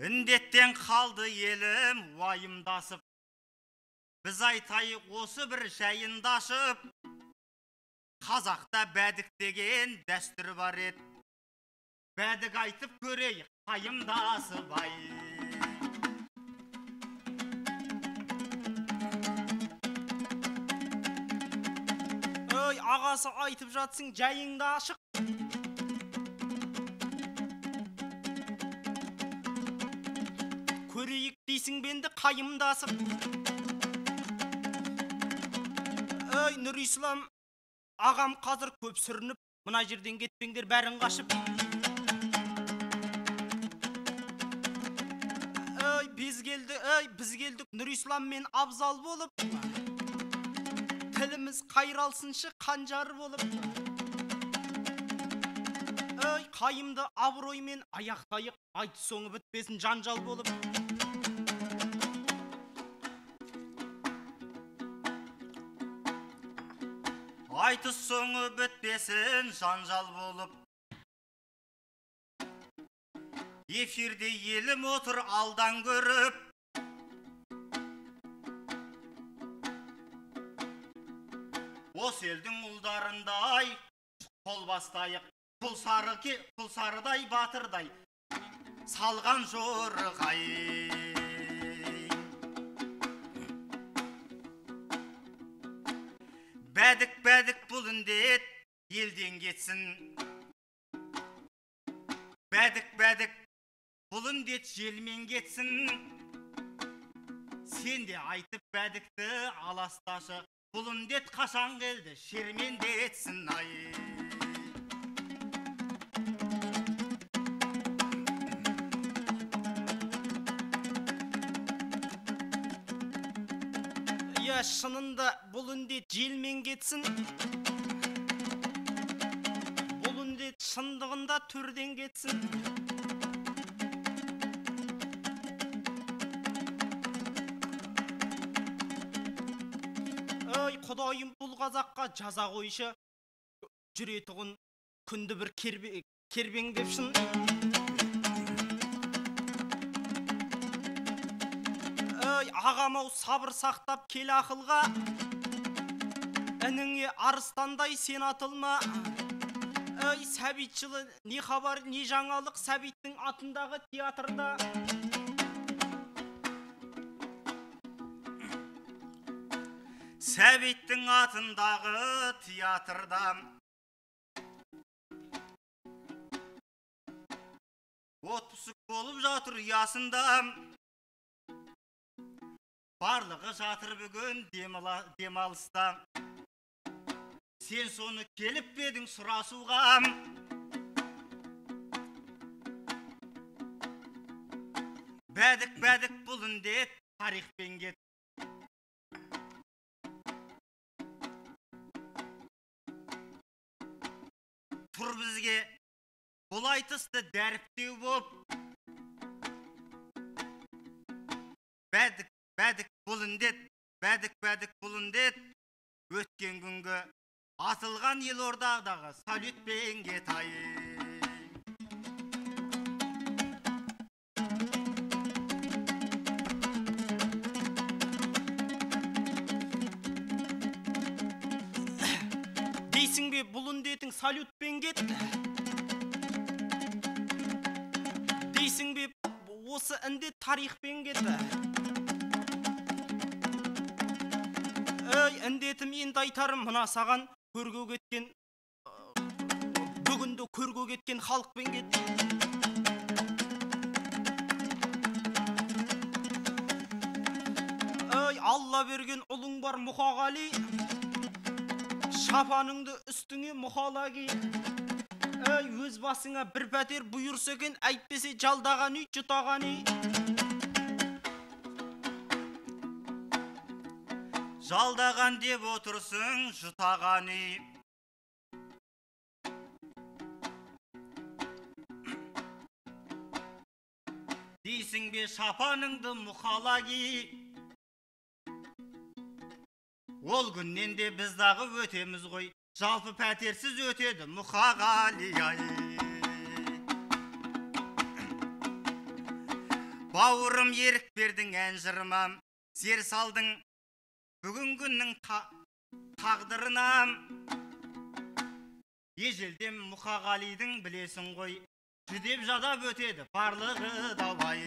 Індеттен қалды елім уайымдасып, біз айтайық осы бір жайындашып, қазақта бәдік деген дәстүр бар еді. Бәдік айтып көрейік қайымдасып ай. Ой, ағасы айтып жатсың, жайыңды ашық. Көрейік дейсің бенді қайымдасып. Ой, Нұрислам, ағам қазір көп сүрініп, мына жерден кетпеңдер, бәрін қашып. Біз келдік Нұрислам мен абзал болып. Тіліміз қайралсыншы қанжар болып. Ой, қайымды абыроймен аяқтайық, айты соңы бітпесін жанжал болып. Айтыс соңы бітпесін жанжал болып. Эфирде елім отыр алдан көріп. Осы елдің ұлдарындай қол бастайық. Пұлсарыдай батырдай салған жорғай. Бәдік бұл індет елден кетсін. Бәдік бұл індет желмен кетсін. Сен де айтып бәдікті аласташы. Бұл індет қашан келді шермендетсін ай. Шынында бұл індет желмен кетсін. Бұл індет шындығында түрден кетсін. Ой, құдайым бұл қазаққа жаза қойшы. Жүретұғын күнді бір кербең депшін. Ағамау сабыр сақтап кел ақылға. Ініңе арыстандай сен атылма. Ой, Сәбит жылы не хабар, не жаңалық Сәбиттің атындағы театрда. Сәбиттің атындағы театрда. Отпусық болып жатыр ясында. Барлығы жатыр бүгін демалыста. Сен соны келіп бедің сұрасуға. Бәдік бұл індет тарихпен кет. Тұр бізге бұл айтысты дәріптеу боп. Бәдік бұл індет, өткен күнгі атылған Елордадағы салютпен кет ай. Дейсің бе бұл індетің салютпен кет? Дейсің бе осы індет тарихпен кетті? Індетім енді айтарым мына саған, көрге кеткен, бүгінді көрге кеткен халықпен кет. Алла берген ұлың бар Мұқағали, шапаныңды үстіңе мұқала ки. Өз басыңа бір пәтер бұйырса екен, әйтпесе жалдаған үй, жұтаған үй. Жалдаған деп отырсың жұтаған үй. өзіңе шапаныңды мұқала ки. Ол күннен де біз дағы өтеміз ғой, жалпы пәтерсіз өтеді Мұқағали ай. Бауырым ерік бердің ән жырыма, зер салдың бүгін күннің тағдырына. Ежелден Мұқағалидың білесің ғой, жүдеп жадап өтеді барлығы давай.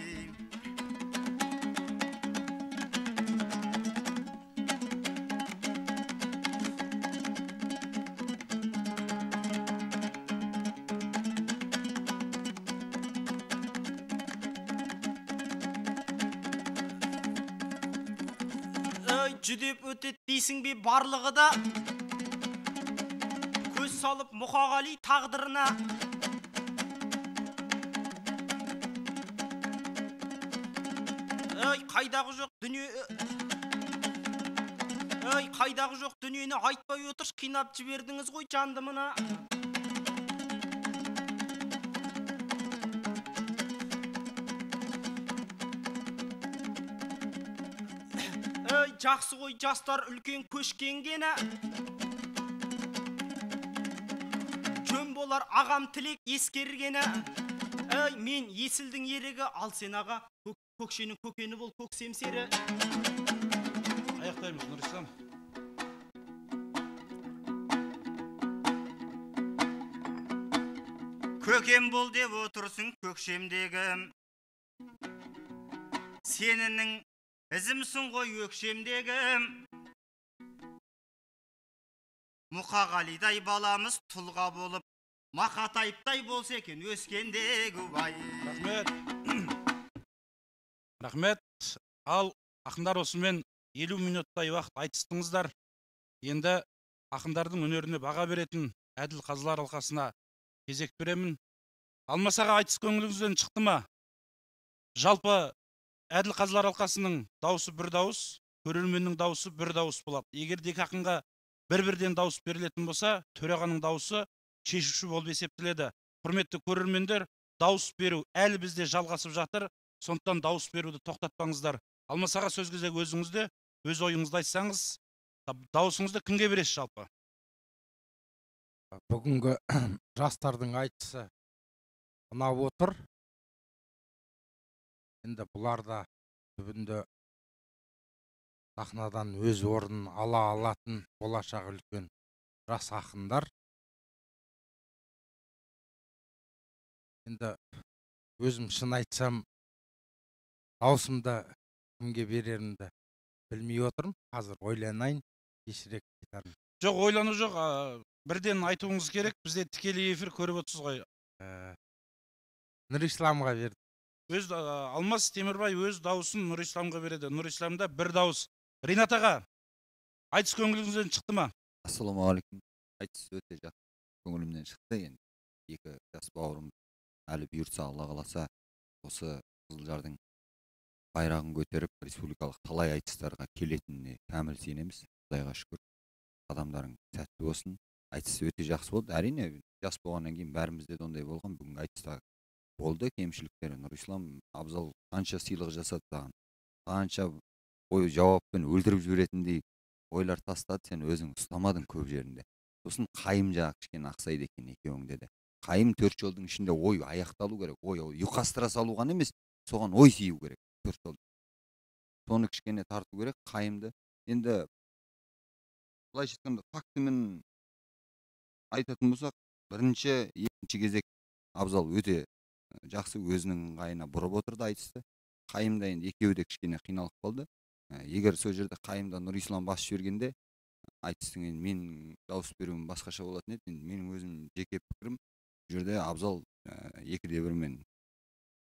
Жүдеп өтеді дейсің бе барлығы да, көз салып Мұқағали тағдырына. Қайдағы жоқ дүниені айтпай отырш, қинап жібердіңіз ғой жанды мына. Жақсы ғой жастар үлкен көшкенгені, жөн болар ағам тілек ескергені. Мен есілдің ерегі, ал сен аға көкшенің көкені бол, көксем сері. Аяқтаймыз, Нұрислам. Көкем бол деп отырсың көкшемдегі, сенінің ізімсің ғой өкшемдегі. Мұқағалидай баламыз тұлға болып, Мақатайыптай болса екен өскендегі бай. Рахмет. Рахмет. Ал ақындар осымен 50 минуттай уақыт айтыстыңыздар. Енді ақындардың өнеріне баға беретін әділ қазылар алқасына кезек беремін. Алмасаға айтыс көңіліңізден шықты ма? Жалпы әділ қазылар алқасының дауысы бір дауыс, көрерменнің дауысы бір дауыс болады. Егер де ақынға бір-бірден дауыс берілетін болса, төрағаның дауысы шешуші болып есептеледі. Құрметті көрермендер, дауыс беру әлі бізде жалғасып жатыр. Сондықтан дауыс беруді тоқтатпаңыздар. Алмасаға сөз кезегі өзіңізде, өз ойыңызды айтсаңыз, дауысыңызды кімге бересіз жалпы? Бүгінгі жастардың айтысы ұнап отыр. Енді бұлар да түбінде сахнадан өз орнын ала алатын болашақ үлкен жас ақындар. Енді өзім шын айтсам, даусымды кімге берерімді білмей отырмын. Қазір ойланайын, кешірек айтармын. Жоқ, ойлану жоқ, бірден айтуыңыз керек. Бізде тікелей эфир көріп отырсыз ғой. Нұрисламға бердім. Алмас Темірбай өз дауысын Нұрисламға береді. Нұрисламда бір дауыс. Ринат аға, айтыс көңіліңізден шықты ма? Ассалаумағалейкум. Айтыс өте жақсы көңілімнен шықты. Енді екі жас бауырым әлі бұйыртса, Алла қаласа, осы Қызылжардың байрағын көтеріп, республикалық талай айтыстарға келетініне кәміл сенеміз. Құдайға шүкір. Адамдарың сәтті болсын. Айтыс өте жақсы болды. Әрине, жас болғаннан кейін бәрімізде де ондай болған. Бүгінгі айтыста болды кемшіліктері. Нұрислам Абзал қанша сыйлық жасады саған, қанша ой жауаппен өлтіріп жіберетіндей ойлар тастады, сен өзің ұстамадың көп жерінде. Сосын Қайым жағы кішкене ақсайды екен екеуің деді. Қайым 4 жолдың ішінде ой аяқталу керек. Ой ұйқастыра салу ғана емес, соған ой сию керек 4 жол. Соны кішкене тарту керек Қайымды. Енді былайша айтқанда фактімен айтатын болсақ, бірінші, екінші кезек Абзал өте жақсы өзінің ыңғайына бұрып отырды айтысты. Қайымда енді екеуі де кішкене қиналып қалды. Егер сол жерде Қайымда Нұрислам бас жібергенде, айтыстың енді мен дауыс беруім басқаша болатын еді. Менің өзім жеке пікірім, бұл жерде Абзал 2-1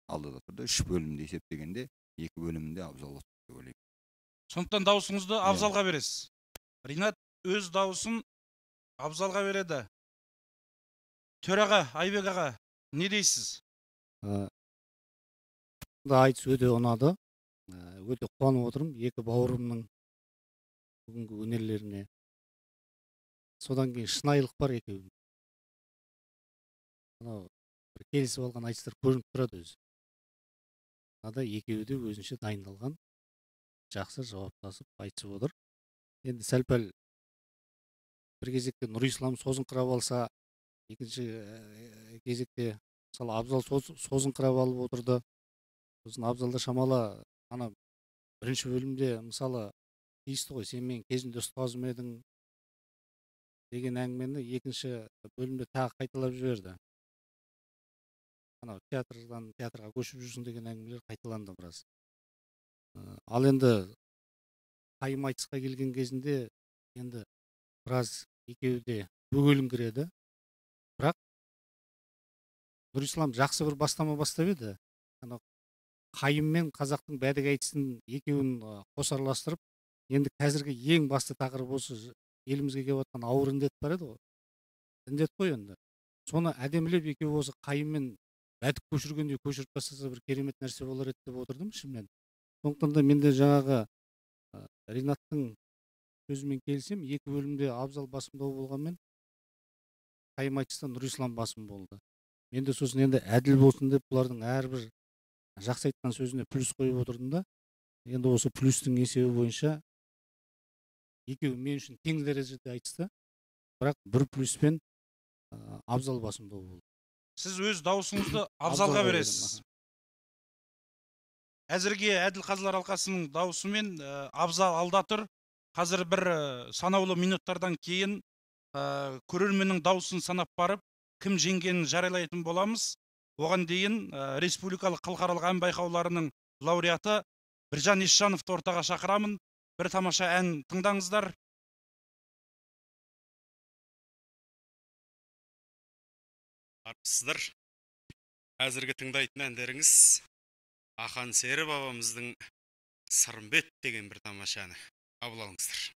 алдыда тұрды. 3 бөлімді есептегенде, 2 бөлімінде Абзал отыр деп ойлаймын. Сондықтан дауысыңызды Абзалға бересіз. Ринат өз дауысын Абзалға береді. Төраға, Айбек аға, не дейсіз? Айтыс өте ұнады. Өте қуанып отырмын екі бауырымның бүгінгі өнерлеріне. Содан кейін шынайылық бар екеуінде. Келісіп алған айтыстар көрініп тұрады өзі. да екеуі де өзінше дайындалған, жақсы жауаптасып айтысып отыр. Енді сәл-пәл бір кезекте Нұрислам созыңқырап алса, екінші кезекте мысалы Абзал созыңқырап алып отырды. Сосын Абзалда шамалы ана бірінші бөлімде мысалы тиісті ғой, сен менің кезінде ұстазым едің деген әңгімені екінші бөлімде тағы қайталап жіберді. Анау театрдан театрға көшіп жүрсің деген әңгімелер қайталанды біраз. Ал енді қайым айтысқа келген кезінде енді біраз екеуі де бөгеліңкіреді. Бірақ Нұрислам жақсы бір бастама бастап еді. Анау қайым мен қазақтың бәдік айтысын екеуін қосарластырып, енді қазіргі ең басты тақырып осы елімізге келіп жатқан ауыр індет бар еді ғой. Індет қой енді. Соны әдемілеп екеуі осы қайым мен бәдік көшіргендей көшіріп тастаса бір керемет нәрсе болар еді деп отырдым ішімнен. Сондықтан да мен де жаңағы Ринаттың сөзімен келсем, екі бөлімде Абзал басымдау болғанмен қайым айтыстан Нұрислам басым болды. Мен де сосын енді әділ болсын деп бұлардың әрбір жақсы айтқан сөзіне плюс қойып отырдым да, енді осы плюстың есебі бойынша екеуі мен үшін тең дәрежеде айтысты, бірақ бір плюспен Абзал басымдау болды. Сіз өз дауысыңызды Абзалға бересіз. Әзірге Әділ Қазылар алқасының дауысымен Абзал алда тұр. Қазір бір санаулы минуттардан кейін көрерменнің дауысын санап барып, кім жеңгенін жариялайтын боламыз. Оған дейін республикалық халықаралық ән байқауларының лауреаты Біржан Есжановты ортаға шақырамын. Бір тамаша ән тыңдаңыздар. Армысыздар. Әзірге тыңдайтын әндеріңіз Ақан Сері бабамыздың Сырымбет деген бір тамаша әні. Қабыл алыңыздар.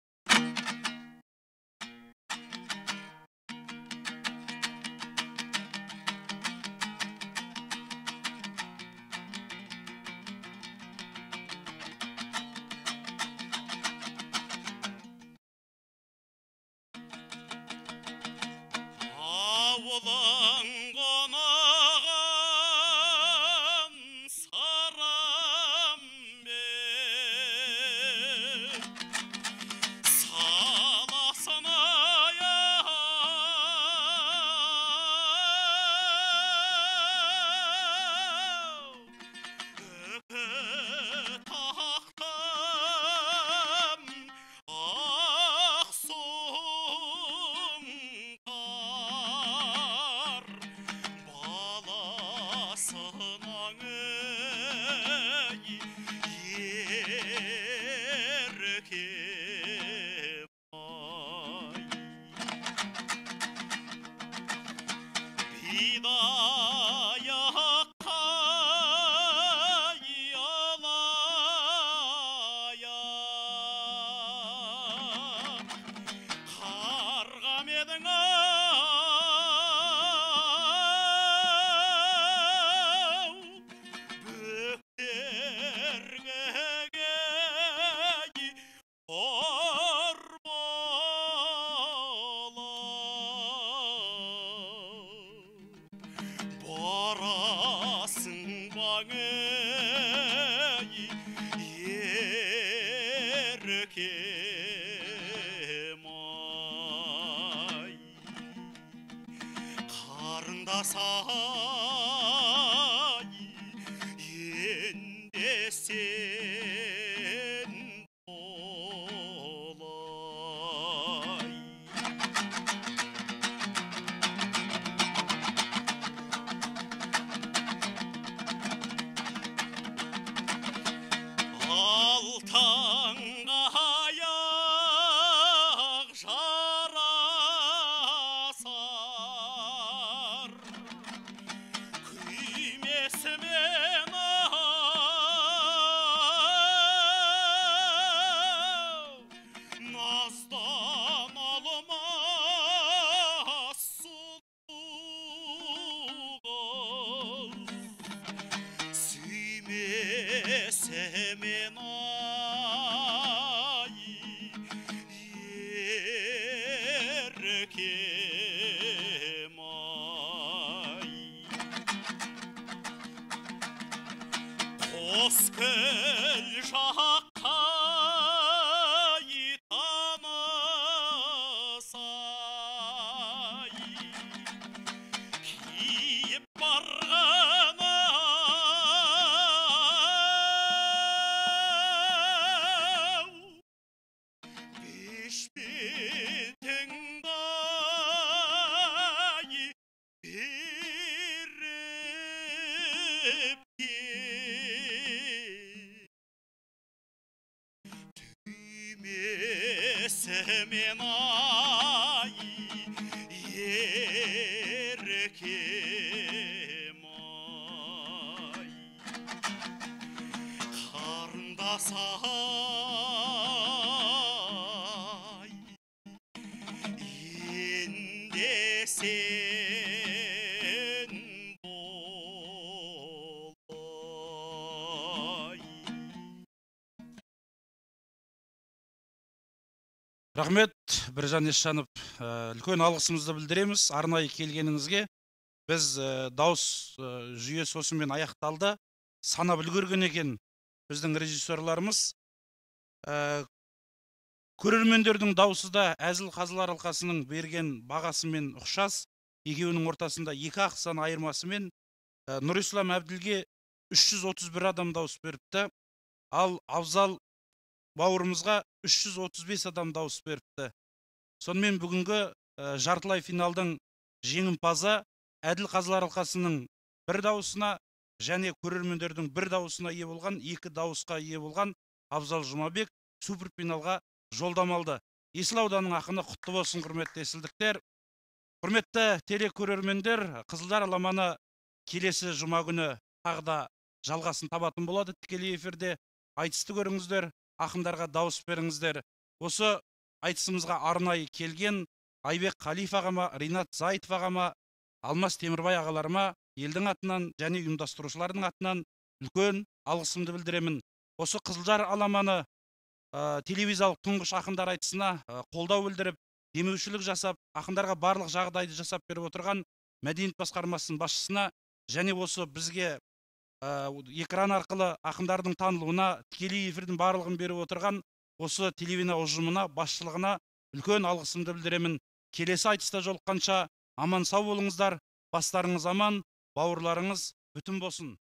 бүкіл жаққа танысай киіп барған ау бешпетіңдай беріп түймесімен ай еркем ай қарындас ай енді сен болай. Рахмет, Біржан Есжанов, үлкен алғысымызды білдіреміз арнайы келгеніңізге. Біз дауыс жүйесі осымен аяқталды. Санап үлгерген екен біздің режиссерларымыз. Көрермендердің дауысы да Әзіл Қазылар Алқасының берген бағасымен ұқсас. Екеуінің ортасында 2 ақ сан айырмасымен Нұрислам Әбділге 331 адам дауыс беріпті. Ал Абзал бауырымызға 335 адам дауыс беріпті. Сонымен бүгінгі жартылай финалдың жеңімпазы Әділ Қазылар Алқасының 1 дауысына және көрермендердің 1 дауысына ие болған, 2 дауысқа ие болған Абзал Жұмабек суперфиналға жолдама алды. Есіл ауданының ақыны құтты болсын, құрметті есілдіктер. Құрметті телекөрермендер, Қызылдар аламаны келесі жұма күні тағы да жалғасын табатын болады. Тікелей эфирде айтысты көріңіздер, ақындарға дауыс беріңіздер. Осы айтысымызға арнайы келген Айбек Қалиф ағама, Ринат Зайтов ағама, Алмас Темірбай ағаларыма елдің атынан және ұйымдастырушылардың атынан үлкен алғысымды білдіремін. Осы Қызылжар аламаны телевизиялық тұңғыш ақындар айтысына қолдау білдіріп, демеушілік жасап, ақындарға барлық жағдайды жасап беріп отырған мәдениет басқармасының басшысына және осы бізге экран арқылы ақындардың танылуына, тікелей эфирдің барлығын беріп отырған осы телевизия ұжымына, басшылығына үлкен алғысымды білдіремін. Келесі айтыста жолыққанша аман сау болыңыздар, бастарыңыз аман, бауырларыңыз бүтін болсын.